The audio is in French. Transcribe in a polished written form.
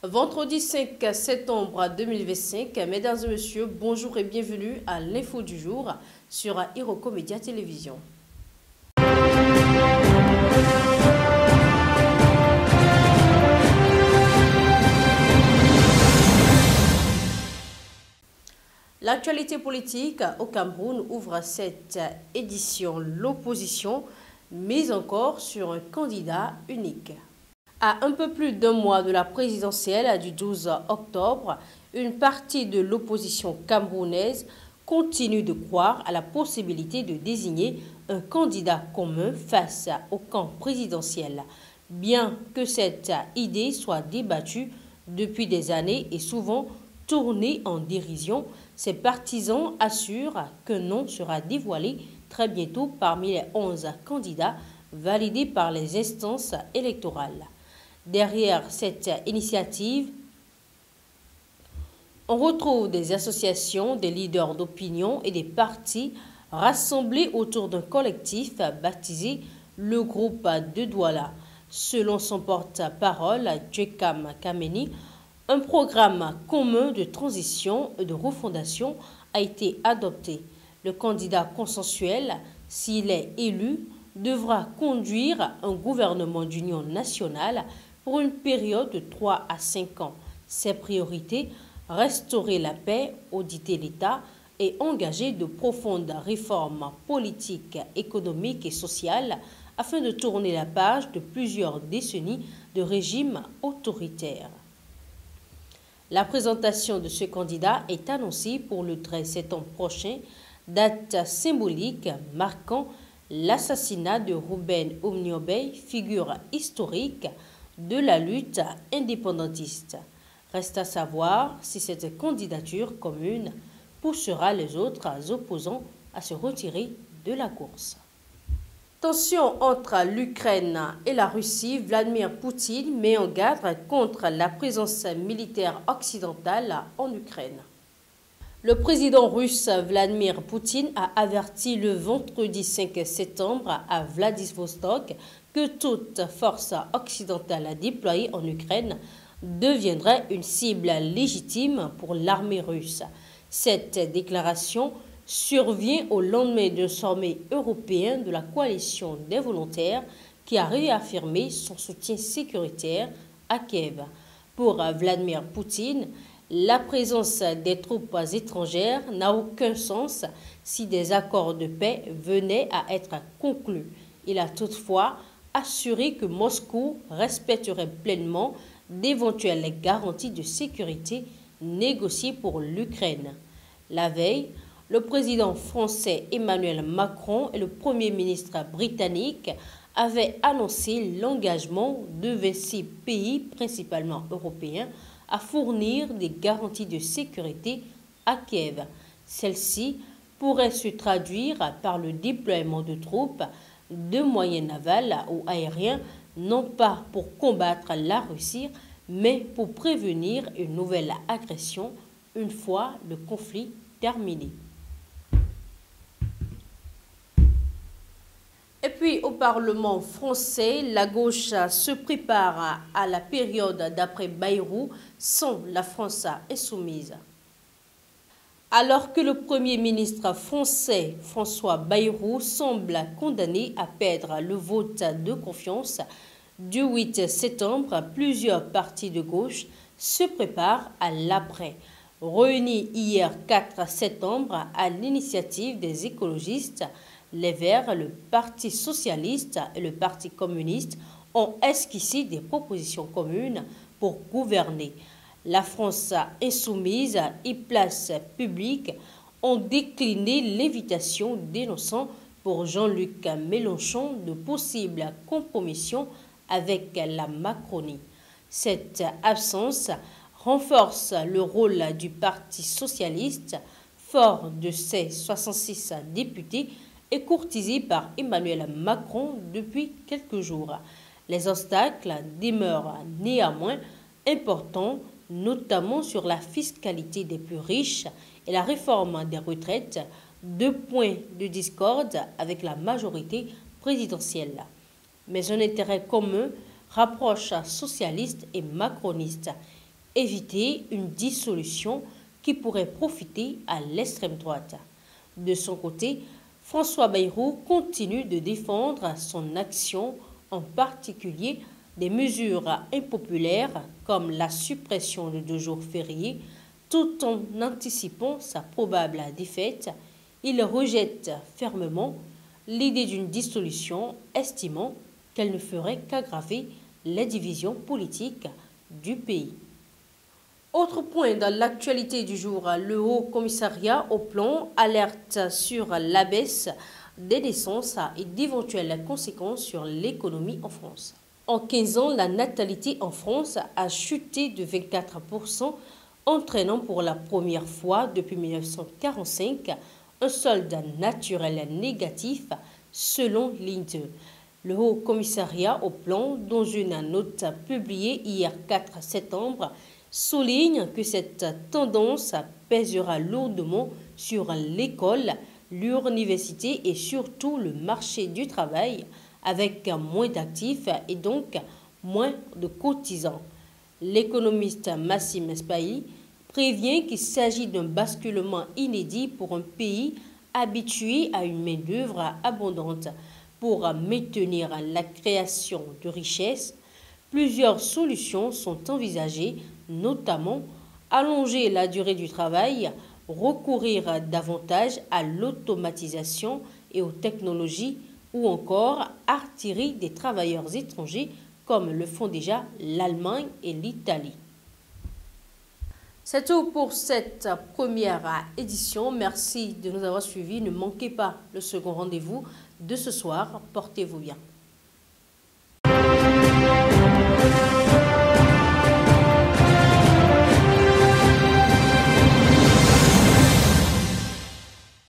Vendredi 5 septembre 2025, mesdames et messieurs, bonjour et bienvenue à l'info du jour sur Iroko Média Télévision. L'actualité politique au Cameroun ouvre cette édition l'opposition, mise encore sur un candidat unique. À un peu plus d'un mois de la présidentielle du 12 octobre, une partie de l'opposition camerounaise continue de croire à la possibilité de désigner un candidat commun face au camp présidentiel, bien que cette idée soit débattue depuis des années et souvent tournée en dérision. Ses partisans assurent qu'un nom sera dévoilé très bientôt parmi les 11 candidats validés par les instances électorales. Derrière cette initiative, on retrouve des associations, des leaders d'opinion et des partis rassemblés autour d'un collectif baptisé le groupe de Douala. Selon son porte-parole, Djekam Kameni, un programme commun de transition et de refondation a été adopté. Le candidat consensuel, s'il est élu, devra conduire un gouvernement d'union nationale pour une période de 3 à 5 ans. Ses priorités, restaurer la paix, auditer l'État et engager de profondes réformes politiques, économiques et sociales afin de tourner la page de plusieurs décennies de régime autoritaire. La présentation de ce candidat est annoncée pour le 13 septembre prochain, date symbolique marquant l'assassinat de Ruben Omniobey, figure historique de la lutte indépendantiste. Reste à savoir si cette candidature commune poussera les autres opposants à se retirer de la course. Tension entre l'Ukraine et la Russie, Vladimir Poutine met en garde contre la présence militaire occidentale en Ukraine. Le président russe Vladimir Poutine a averti le vendredi 5 septembre à Vladivostok que toute force occidentale déployée en Ukraine deviendrait une cible légitime pour l'armée russe. Cette déclaration survient au lendemain d'un sommet européen de la coalition des volontaires qui a réaffirmé son soutien sécuritaire à Kiev. Pour Vladimir Poutine, la présence des troupes étrangères n'a aucun sens si des accords de paix venaient à être conclus. Il a toutefois assuré que Moscou respecterait pleinement d'éventuelles garanties de sécurité négociées pour l'Ukraine. La veille, le président français Emmanuel Macron et le premier ministre britannique avaient annoncé l'engagement de 26 pays, principalement européens, à fournir des garanties de sécurité à Kiev. Celles-ci pourraient se traduire par le déploiement de troupes, de moyens navals ou aériens, non pas pour combattre la Russie, mais pour prévenir une nouvelle agression une fois le conflit terminé. Et puis au Parlement français, la gauche se prépare à la période d'après Bayrou sans la France insoumise. Alors que le Premier ministre français François Bayrou semble condamné à perdre le vote de confiance du 8 septembre, plusieurs partis de gauche se préparent à l'après. Réunis hier 4 septembre à l'initiative des écologistes, les Verts, le Parti socialiste et le Parti communiste ont esquissé des propositions communes pour gouverner. La France insoumise et Place publique ont décliné l'invitation dénonçant pour Jean-Luc Mélenchon de possibles compromissions avec la Macronie. Cette absence renforce le rôle du Parti socialiste, fort de ses 66 députés et courtisé par Emmanuel Macron depuis quelques jours. Les obstacles demeurent néanmoins importants, notamment sur la fiscalité des plus riches et la réforme des retraites, 2 points de discorde avec la majorité présidentielle. Mais un intérêt commun rapproche socialistes et macronistes. éviter une dissolution qui pourrait profiter à l'extrême droite. De son côté, François Bayrou continue de défendre son action, en particulier des mesures impopulaires comme la suppression de 2 jours fériés, tout en anticipant sa probable défaite. Il rejette fermement l'idée d'une dissolution, estimant qu'elle ne ferait qu'aggraver les divisions politiques du pays. Autre point dans l'actualité du jour, le Haut Commissariat au Plan alerte sur la baisse des naissances et d'éventuelles conséquences sur l'économie en France. En 15 ans, la natalité en France a chuté de 24%, entraînant pour la première fois depuis 1945 un solde naturel négatif selon l'INSEE. Le Haut Commissariat au Plan, dans une note publiée hier 4 septembre, souligne que cette tendance pèsera lourdement sur l'école, l'université et surtout le marché du travail, avec moins d'actifs et donc moins de cotisants. L'économiste Massim Espailly prévient qu'il s'agit d'un basculement inédit pour un pays habitué à une main-d'œuvre abondante. Pour maintenir la création de richesses, plusieurs solutions sont envisagées, notamment allonger la durée du travail, recourir davantage à l'automatisation et aux technologies ou encore attirer des travailleurs étrangers comme le font déjà l'Allemagne et l'Italie. C'est tout pour cette première édition. Merci de nous avoir suivis. Ne manquez pas le second rendez-vous de ce soir. Portez-vous bien.